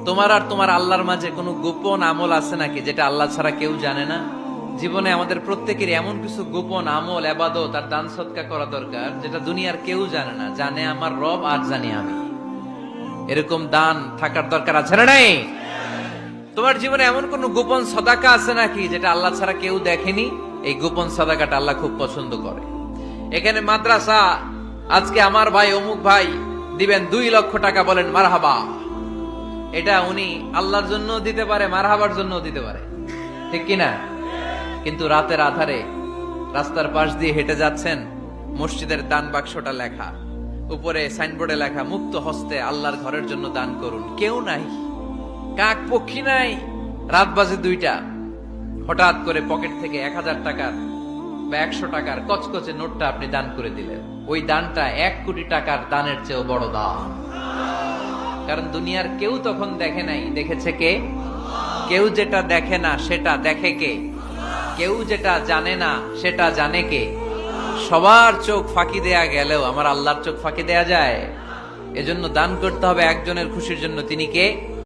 তোমার আর তোমার আল্লাহর মাঝে কোনো গোপন আমল আছে নাকি যেটা আল্লাহ ছাড়া কেউ জানে না? জীবনে আমাদের প্রত্যেকের এমন কিছু গোপন আমল, ইবাদত আর দান সদকা করা দরকার যেটা দুনিয়ার কেউ জানে না, জানে আমার রব আর জানি আমি। এরকম দান থাকার দরকার আছে না নাই? তোমার জীবনে এমন কোন গোপন সদাকা আছে নাকি যেটা আল্লাহ ছাড়া কেউ দেখেনি? এই গোপন সদাকাটা আল্লাহ খুব পছন্দ করে। এখানে মাদ্রাসা, আজকে আমার ভাই অমুক ভাই দিবেন 2 লক্ষ টাকা, বলেন মারহাবা। এটা উনি আল্লাহর জন্য দিতে পারে, মারহাবার জন্য দিতে পারে, ঠিক কিনা? কিন্তু রাতের আধারে রাস্তার পাশ দিয়ে হেঁটে যাচ্ছেন, মসজিদের দান বাক্সটা লেখা, উপরে সাইনবোর্ডে লেখা মুক্ত হস্তে আল্লাহর ঘরের জন্য দান করুন। কেউ নাই, কাক পক্ষী নাই, রাত বাজে 2টা, হঠাৎ করে পকেট থেকে 1000 টাকার বা 100 টাকার কচকচে নোটটা আপনি দান করে দিলেন। ওই দানটা 1 কোটি টাকার দানের চেয়েও বড় দান। কারণ দুনিয়ার কেউ তখন দেখে নাই, দেখেছে কে? কেউ যেটা দেখে না সেটা দেখে কে? কেউ যেটা জানে না সেটা জানে কে? সবার চোখ ফাঁকি দেয়া গেলেও আমার আল্লাহর চোখ ফাঁকি দেয়া যায়? এজন্য দান করতে হবে একজনের খুশির জন্য। তিনি কে?